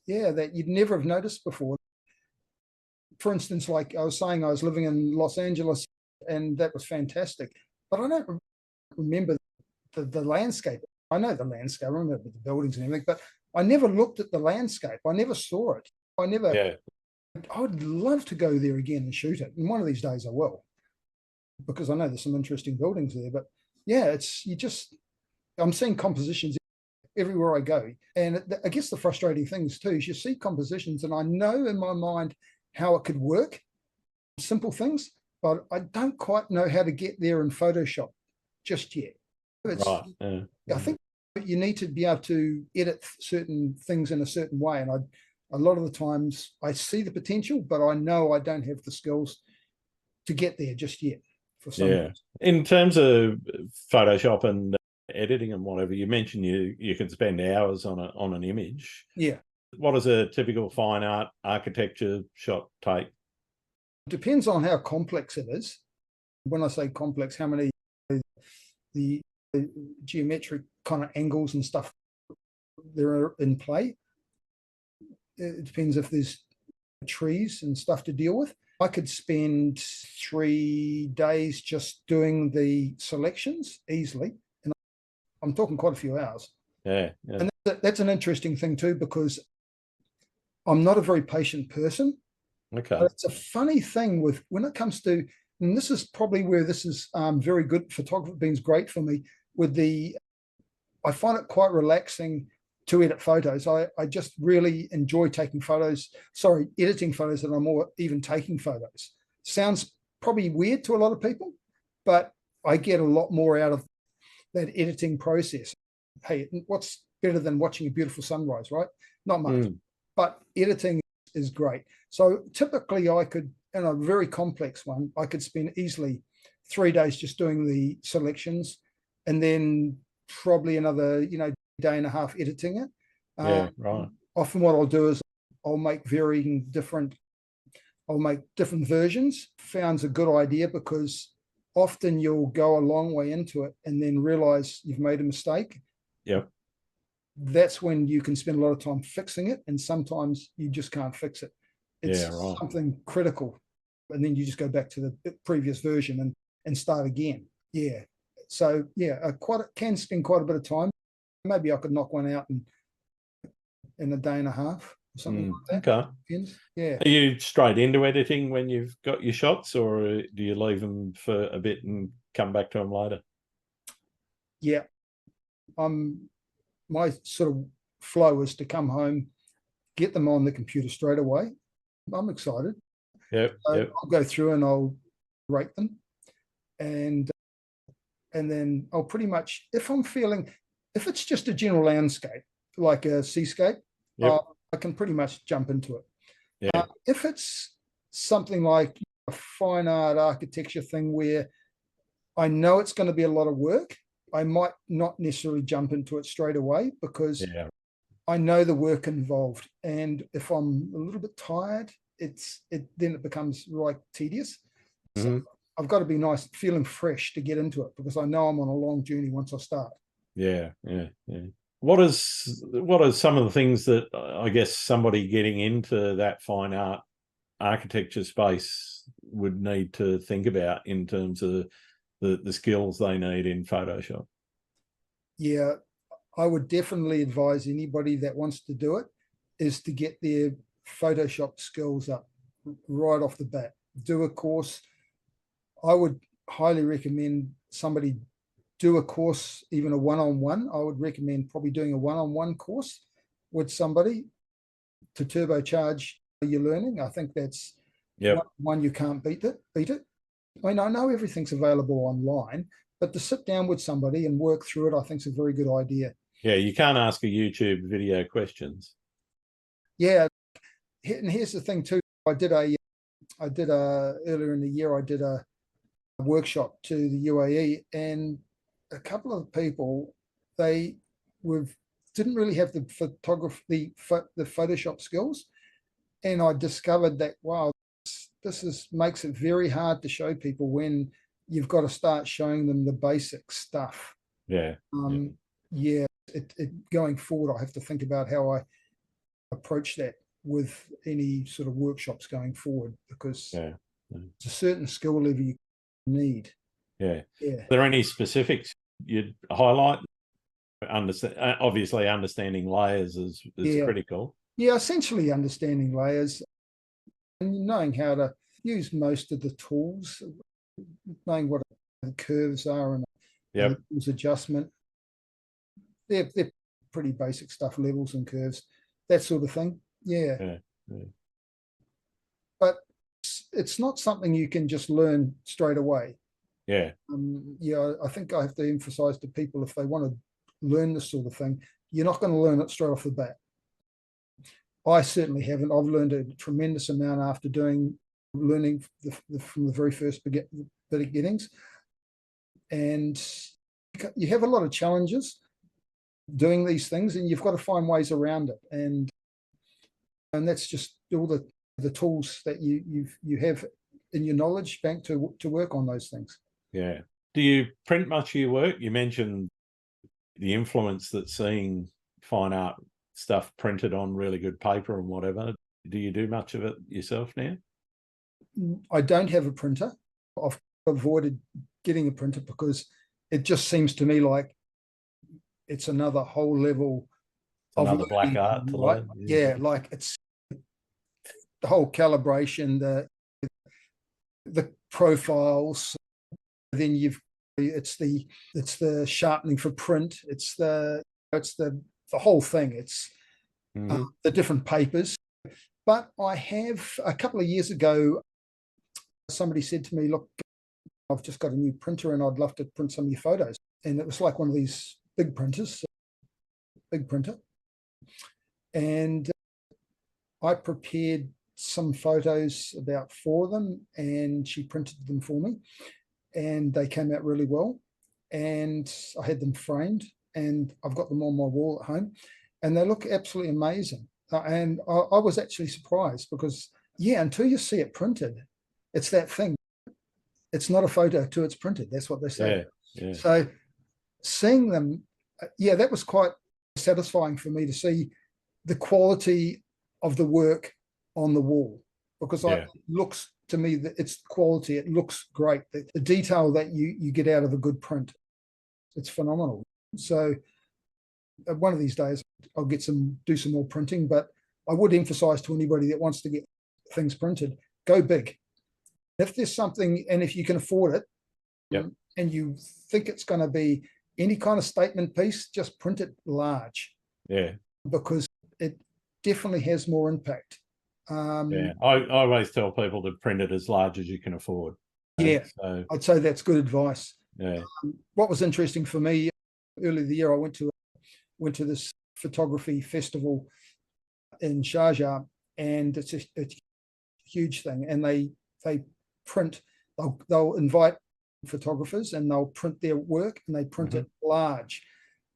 [SPEAKER 2] that you'd never have noticed before. For instance, like I was saying, I was living in Los Angeles, and that was fantastic. But I don't remember the landscape. I know the landscape, I remember the buildings and everything, but I never looked at the landscape. I never saw it. I would love to go there again and shoot it. And one of these days I will, because I know there's some interesting buildings there. But yeah, I'm seeing compositions everywhere I go. And I guess the frustrating thing is too, is you see compositions and I know in my mind how it could work, simple things, but I don't quite know how to get there in Photoshop just yet. I think you need to be able to edit certain things in a certain way. And a lot of the times I see the potential, but I know I don't have the skills to get there just yet for some.
[SPEAKER 1] Yeah. In terms of Photoshop and editing and whatever, you mentioned you can spend hours on an image.
[SPEAKER 2] Yeah.
[SPEAKER 1] What does a typical fine art architecture shot take?
[SPEAKER 2] Depends on how complex it is. When I say complex, how many the geometric kind of angles and stuff there are in play. It depends if there's trees and stuff to deal with. I could spend 3 days just doing the selections easily, and I'm talking quite a few hours.
[SPEAKER 1] Yeah.
[SPEAKER 2] And that's an interesting thing too, because I'm not a very patient person.
[SPEAKER 1] Okay.
[SPEAKER 2] But it's a funny thing with when it comes to, and this is probably where this is very good. Photography being great for me with I find it quite relaxing to edit photos. I just really enjoy taking photos, editing photos, and I'm more even taking photos. Sounds probably weird to a lot of people, but I get a lot more out of that editing process. Hey, what's better than watching a beautiful sunrise, right? Not much, but editing is great. So typically I could, in a very complex one, I could spend easily 3 days just doing the selections, and then probably another, day and a half editing it.
[SPEAKER 1] Yeah, right.
[SPEAKER 2] Often what I'll do is I'll make different versions. Found's a good idea, because often you'll go a long way into it and then realize you've made a mistake.
[SPEAKER 1] Yep.
[SPEAKER 2] That's when you can spend a lot of time fixing it, and sometimes you just can't fix it. It's something critical, and then you just go back to the previous version and start again. Yeah. So yeah, can spend quite a bit of time. Maybe I could knock one out in a day and a half or something like that.
[SPEAKER 1] Okay.
[SPEAKER 2] Yeah.
[SPEAKER 1] Are you straight into editing when you've got your shots, or do you leave them for a bit and come back to them later?
[SPEAKER 2] Yeah. My sort of flow is to come home, get them on the computer straight away. I'm excited.
[SPEAKER 1] Yep.
[SPEAKER 2] I'll go through and I'll rate them, and then I'll pretty much, if it's just a general landscape like a seascape, I can pretty much jump into it.
[SPEAKER 1] Yeah.
[SPEAKER 2] If it's something like a fine art architecture thing where I know it's going to be a lot of work, I might not necessarily jump into it straight away, because I know the work involved. And if I'm a little bit tired, then it becomes like tedious. So I've got to be feeling fresh to get into it, because I know I'm on a long journey once I start.
[SPEAKER 1] Yeah. What are some of the things that I guess somebody getting into that fine art architecture space would need to think about in terms of the skills they need in Photoshop?
[SPEAKER 2] Yeah, I would definitely advise anybody that wants to do it is to get their Photoshop skills up right off the bat. Do a course. I would highly recommend somebody do a course, even a one-on-one. I would recommend probably doing a one-on-one course with somebody to turbocharge your learning. I think that's one you can't beat it. I mean, I know everything's available online, but to sit down with somebody and work through it, I think is a very good idea.
[SPEAKER 1] Yeah, you can't ask a YouTube video questions.
[SPEAKER 2] Yeah, and here's the thing too. Earlier in the year, I did a workshop to the UAE, and a couple of people, they didn't really have the Photoshop skills, and I discovered that this makes it very hard to show people when you've got to start showing them the basic stuff. Going forward, I have to think about how I approach that with any sort of workshops going forward, because it's a certain skill level you need.
[SPEAKER 1] Are there any specifics you'd highlight? Obviously understanding layers is critical.
[SPEAKER 2] Essentially understanding layers and knowing how to use most of the tools, knowing what the curves are and the adjustment. They're pretty basic stuff, levels and curves, that sort of thing. But it's not something you can just learn straight away. I think I have to emphasize to people, if they want to learn this sort of thing, you're not going to learn it straight off the bat. I certainly haven't. I've learned a tremendous amount after doing learning from the very first beginnings. And you have a lot of challenges doing these things, and you've got to find ways around it. And that's just all the tools that you have in your knowledge bank to work on those things.
[SPEAKER 1] Yeah. Do you print much of your work? You mentioned the influence that seeing fine art stuff printed on really good paper and whatever. Do you do much of it yourself now?
[SPEAKER 2] I don't have a printer. I've avoided getting a printer because it just seems to me like it's another whole level of
[SPEAKER 1] another black art to learn.
[SPEAKER 2] Yeah, like it's the whole calibration, the profiles. Then it's the sharpening for print. It's the whole thing. It's the different papers. But I have, a couple of years ago, somebody said to me, look, I've just got a new printer and I'd love to print some of your photos. And it was like one of these big printers, big printer. And I prepared some photos, about 4 of them, and she printed them for me. And they came out really well. And I had them framed, and I've got them on my wall at home. And they look absolutely amazing. And I was actually surprised because, yeah, until you see it printed, it's that thing. It's not a photo till it's printed. That's what they say.
[SPEAKER 1] Yeah.
[SPEAKER 2] So seeing them, yeah, that was quite satisfying for me to see the quality of the work on the wall, because it looks to me that it's quality. It looks great. The detail that you get out of a good print, it's phenomenal. So one of these days I'll do some more printing, but I would emphasize to anybody that wants to get things printed, go big. If there's something, and if you can afford it, and you think it's going to be any kind of statement piece, just print it large.
[SPEAKER 1] Yeah.
[SPEAKER 2] Because it definitely has more impact.
[SPEAKER 1] I always tell people to print it as large as you can afford.
[SPEAKER 2] Yeah,
[SPEAKER 1] so
[SPEAKER 2] I'd say that's good advice.
[SPEAKER 1] Yeah.
[SPEAKER 2] What was interesting for me, earlier the year, I went to this photography festival in Sharjah, and it's a huge thing. And they print. They'll invite photographers and they'll print their work, and they print it large.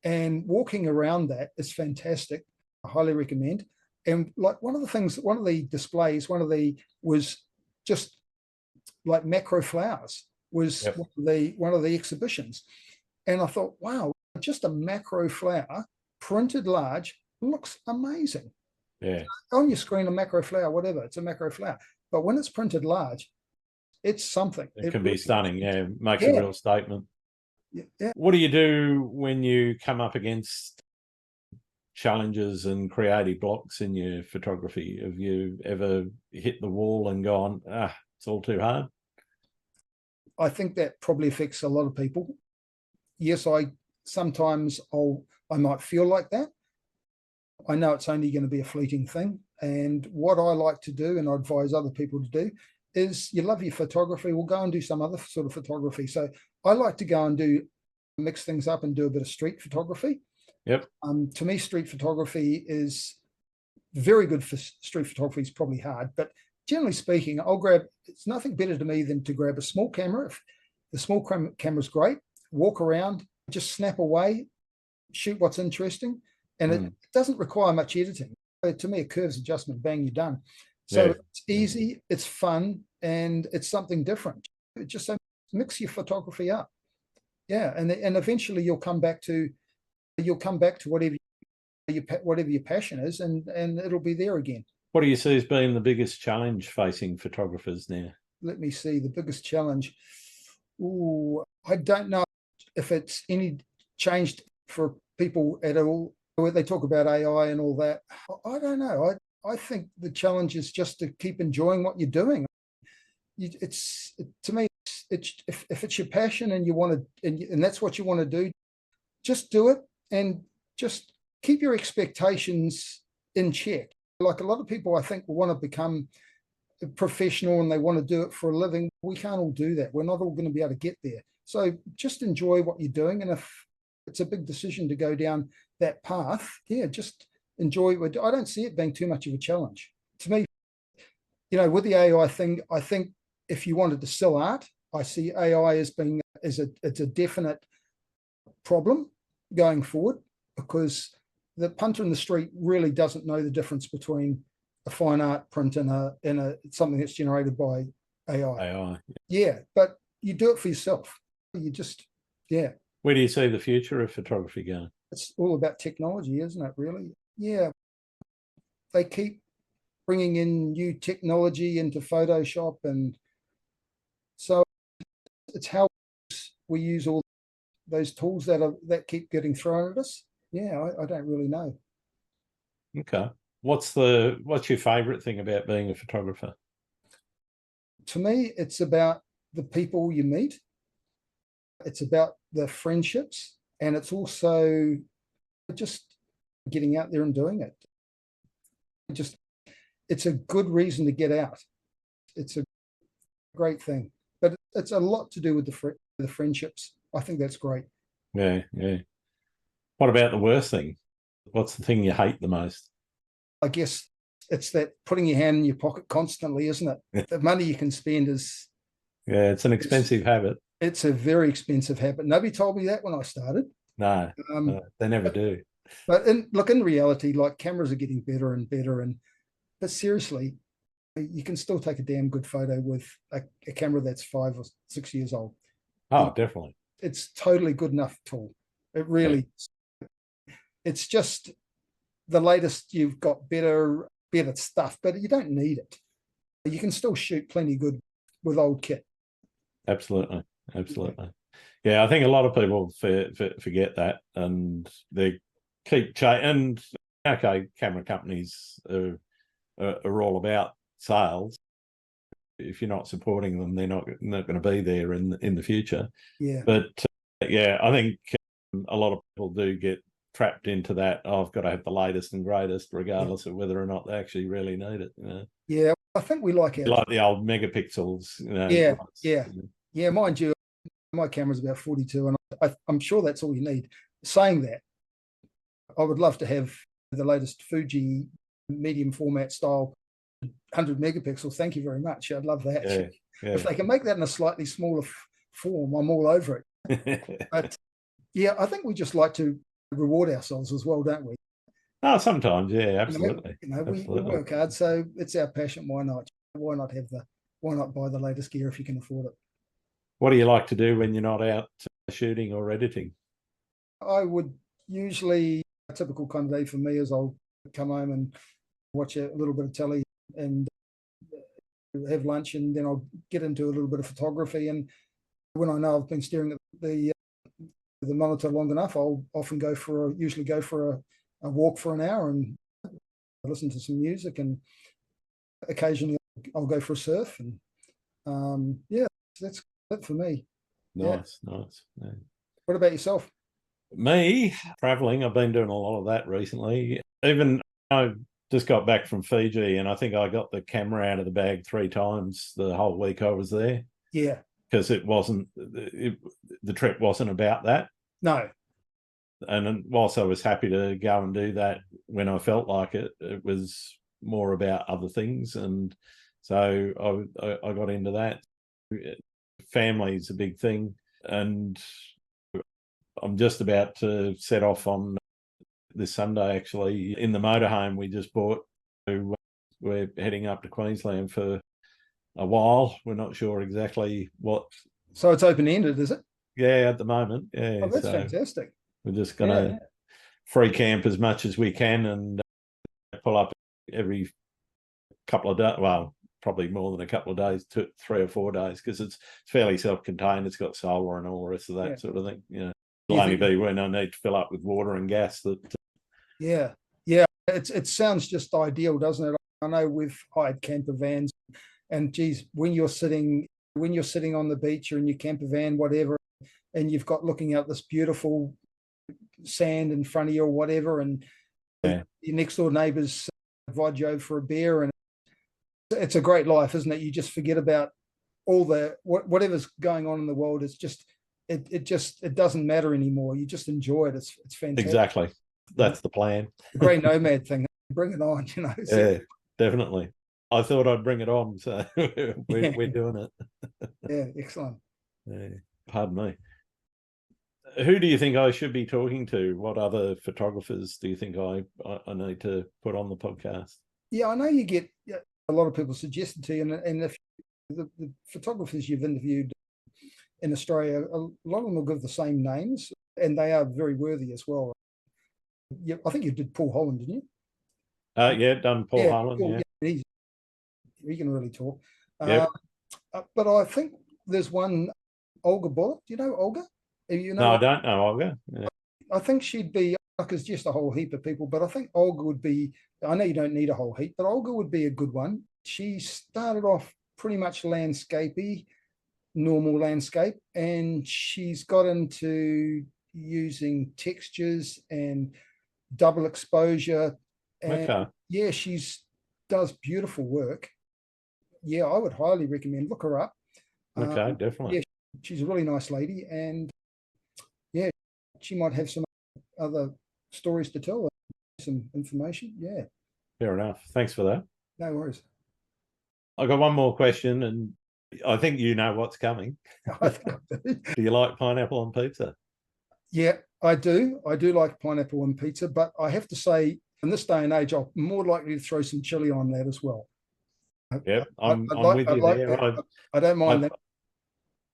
[SPEAKER 2] And walking around that is fantastic. I highly recommend. And like one of the displays was just like macro flowers was one of the exhibitions. And I thought, wow, just a macro flower printed large looks amazing.
[SPEAKER 1] Yeah.
[SPEAKER 2] On your screen, a macro flower, whatever, it's a macro flower. But when it's printed large, it's something.
[SPEAKER 1] It can be stunning. Yeah. Makes a real statement.
[SPEAKER 2] Yeah.
[SPEAKER 1] What do you do when you come up against challenges and creative blocks in your photography? Have you ever hit the wall and gone, it's all too hard?
[SPEAKER 2] I think that probably affects a lot of people. Yes, sometimes I might feel like that. I know it's only going to be a fleeting thing. And what I like to do, and I advise other people to do, is you love your photography, we'll go and do some other sort of photography. So I like to go and mix things up and do a bit of street photography.
[SPEAKER 1] Yep.
[SPEAKER 2] To me, street photography is very good. For street photography is probably hard, but generally speaking, it's nothing better to me than to grab a small camera. If the small camera's great, walk around, just snap away, shoot what's interesting. And it doesn't require much editing. To me, a curves adjustment, bang, you're done. So it's easy, it's fun, and it's something different. It just mix your photography up. Yeah, and eventually you'll come back to whatever your passion is, and it'll be there again.
[SPEAKER 1] What do you see as being the biggest challenge facing photographers now?
[SPEAKER 2] Let me see, the biggest challenge. I don't know if it's any changed for people at all. Where they talk about AI and all that, I don't know. I think the challenge is just to keep enjoying what you're doing. To me, if it's your passion and you want to, and that's what you want to do, just do it, and just keep your expectations in check. Like a lot of people, I think, will want to become a professional and they want to do it for a living. We can't all do that. We're not all going to be able to get there. So just enjoy what you're doing. And if it's a big decision to go down that path, just enjoy it. I don't see it being too much of a challenge. To me, with the AI thing, I think if you wanted to sell art, I see AI as being it's a definite problem going forward, because the punter in the street really doesn't know the difference between a fine art print and a something that's generated by AI.
[SPEAKER 1] AI.
[SPEAKER 2] Yeah, but you do it for yourself. You just, yeah.
[SPEAKER 1] Where do you see the future of photography going?
[SPEAKER 2] It's all about technology, isn't it, really? Yeah. They keep bringing in new technology into Photoshop, and so it's how we use all those tools that keep getting thrown at us. Yeah, I don't really know.
[SPEAKER 1] Okay. What's your favorite thing about being a photographer?
[SPEAKER 2] To me, it's about the people you meet. It's about the friendships, and it's also just getting out there and doing it. It's a good reason to get out. It's a great thing, but it's a lot to do with the friendships. I think that's great.
[SPEAKER 1] Yeah, yeah. What about the worst thing? What's the thing you hate the most?
[SPEAKER 2] I guess it's that putting your hand in your pocket constantly, isn't it? The money you can spend is,
[SPEAKER 1] yeah, it's an expensive habit.
[SPEAKER 2] It's a very expensive habit. Nobody told me that when I started.
[SPEAKER 1] No, they never do.
[SPEAKER 2] But in reality, like, cameras are getting better and better, but seriously, you can still take a damn good photo with a camera that's 5 or 6 years old.
[SPEAKER 1] Oh, definitely.
[SPEAKER 2] It's totally good enough tool. It really, it's just the latest. You've got better stuff, but you don't need it. You can still shoot plenty good with old kit.
[SPEAKER 1] Absolutely. Yeah, I think a lot of people forget that, and they keep and okay, camera companies are all about sales. If you're not supporting them, they're not going to be there in the future.
[SPEAKER 2] Yeah.
[SPEAKER 1] But yeah, I think a lot of people do get trapped into that. Oh, I've got to have the latest and greatest, regardless of whether or not they actually really need it.
[SPEAKER 2] Yeah, I think we like
[SPEAKER 1] the old megapixels.
[SPEAKER 2] Yeah. Mind you, my camera's about 42, and I'm sure that's all you need. Saying that, I would love to have the latest Fuji medium format style 100 megapixels. Thank you very much. I'd love that.
[SPEAKER 1] Yeah.
[SPEAKER 2] If they can make that in a slightly smaller form, I'm all over it. But yeah, I think we just like to reward ourselves as well, don't we?
[SPEAKER 1] Oh, sometimes, yeah, absolutely.
[SPEAKER 2] We work hard, so it's our passion. Why not? Why not buy the latest gear if you can afford it?
[SPEAKER 1] What do you like to do when you're not out shooting or editing?
[SPEAKER 2] I would usually, a typical kind of day for me is I'll come home and watch a little bit of telly and have lunch, and then I'll get into a little bit of photography. And when I know I've been staring at the monitor long enough, I'll often usually go for a walk for an hour and listen to some music, and occasionally I'll go for a surf. And yeah, that's it for me.
[SPEAKER 1] Nice.
[SPEAKER 2] Yeah. What about yourself?
[SPEAKER 1] Me, traveling, I've been doing a lot of that recently. Even I just got back from Fiji, and I think I got the camera out of the bag 3 times the whole week I was there.
[SPEAKER 2] Yeah.
[SPEAKER 1] Because the trip wasn't about that.
[SPEAKER 2] No.
[SPEAKER 1] And whilst I was happy to go and do that when I felt like it, it was more about other things. And so I got into that. Family is a big thing. And I'm just about to set off on this Sunday, actually, in the motorhome we just bought. We're heading up to Queensland for a while. We're not sure exactly what.
[SPEAKER 2] So it's open-ended, is it?
[SPEAKER 1] Yeah, at the moment. Yeah.
[SPEAKER 2] Oh, that's fantastic.
[SPEAKER 1] We're just going to free camp as much as we can and pull up every couple of days. Well, probably more than a couple of days, 3 or 4 days, because it's fairly self-contained. It's got solar and all the rest of that sort of thing. It'll only be when I need to fill up with water and gas that.
[SPEAKER 2] Yeah. It sounds just ideal, doesn't it? I know we've hired camper vans, and geez, when you're sitting on the beach or in your camper van, whatever, and you've got looking out this beautiful sand in front of you or whatever, and your next door neighbours invite you over for a beer, and it's a great life, isn't it? You just forget about all the whatever's going on in the world. It's just it doesn't matter anymore. You just enjoy it. It's fantastic.
[SPEAKER 1] Exactly. That's the plan.
[SPEAKER 2] The grey nomad thing. Bring it on,
[SPEAKER 1] Yeah, definitely. I thought I'd bring it on, so we're doing it.
[SPEAKER 2] Yeah, excellent.
[SPEAKER 1] Yeah, pardon me. Who do you think I should be talking to? What other photographers do you think I need to put on the podcast?
[SPEAKER 2] Yeah, I know you get a lot of people suggested to you, and if the photographers you've interviewed in Australia, a lot of them will give the same names, and they are very worthy as well. Yeah, I think you did Paul Holland, didn't you?
[SPEAKER 1] Yeah, done Paul Holland.
[SPEAKER 2] Paul, yeah, he can really talk.
[SPEAKER 1] Yep.
[SPEAKER 2] But I think there's one, Olga Bullock. Do you know Olga? You know,
[SPEAKER 1] no, I don't know Olga. Yeah.
[SPEAKER 2] I think she'd be, because just a whole heap of people, but I think Olga would be, I know you don't need a whole heap, but Olga would be a good one. She started off pretty much landscapey, normal landscape, and she's got into using textures and double exposure. And
[SPEAKER 1] Okay.
[SPEAKER 2] yeah, does beautiful work. Yeah, I would highly recommend, look her up.
[SPEAKER 1] Okay, definitely.
[SPEAKER 2] Yeah, she's a really nice lady, and yeah, she might have some other stories to tell, some information. Yeah.
[SPEAKER 1] Fair enough. Thanks for that.
[SPEAKER 2] No worries.
[SPEAKER 1] I got one more question, and I think you know what's coming.
[SPEAKER 2] I think I do.
[SPEAKER 1] Do you like pineapple on pizza?
[SPEAKER 2] Yeah, I do. I do like pineapple on pizza, but I have to say, in this day and age, I'm more likely to throw some chili on that as well.
[SPEAKER 1] Yep, I'm with you there.
[SPEAKER 2] I don't mind that.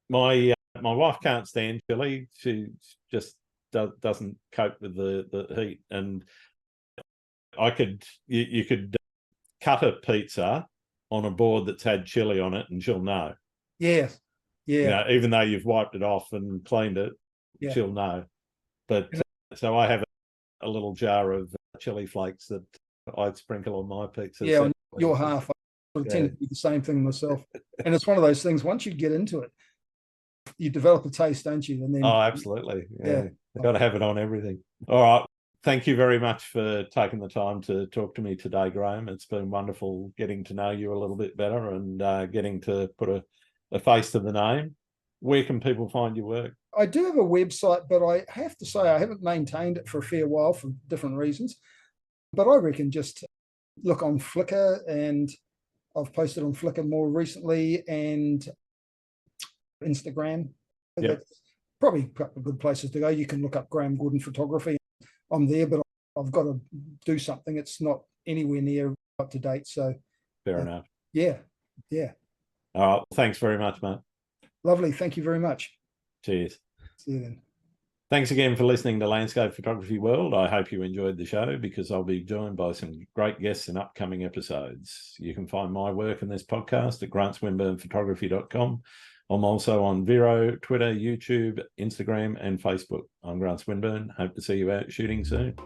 [SPEAKER 1] My wife can't stand chili. She just doesn't cope with the heat. And you could cut a pizza on a board that's had chili on it, and she'll know.
[SPEAKER 2] Yes, yeah.
[SPEAKER 1] You know, even though you've wiped it off and cleaned it,
[SPEAKER 2] yeah.
[SPEAKER 1] she'll know. But so I have a little jar of chili flakes that I'd sprinkle on my pizza.
[SPEAKER 2] Yeah, on your half. I tend to do the same thing myself. And it's one of those things, once you get into it, you develop a taste, don't you? And then
[SPEAKER 1] absolutely. Yeah. You've got to have it on everything. All right. Thank you very much for taking the time to talk to me today, Graeme. It's been wonderful getting to know you a little bit better and getting to put a face to the name. Where can people find your work?
[SPEAKER 2] I do have a website, but I have to say I haven't maintained it for a fair while for different reasons. But I reckon just look on Flickr, and I've posted on Flickr more recently, and Instagram.
[SPEAKER 1] Yep.
[SPEAKER 2] That's probably a couple of good places to go. You can look up Graeme Gordon Photography. I'm there, but I've got to do something. It's not anywhere near up to date. So
[SPEAKER 1] fair enough.
[SPEAKER 2] Yeah.
[SPEAKER 1] All right. Thanks very much, mate.
[SPEAKER 2] Lovely. Thank you very much.
[SPEAKER 1] Cheers.
[SPEAKER 2] See you then.
[SPEAKER 1] Thanks again for listening to Landscape Photography World. I hope you enjoyed the show, because I'll be joined by some great guests in upcoming episodes. You can find my work in this podcast at grantswinburnphotography.com. I'm also on Vero, Twitter, YouTube, Instagram, and Facebook. I'm Grant Swinburne. Hope to see you out shooting soon.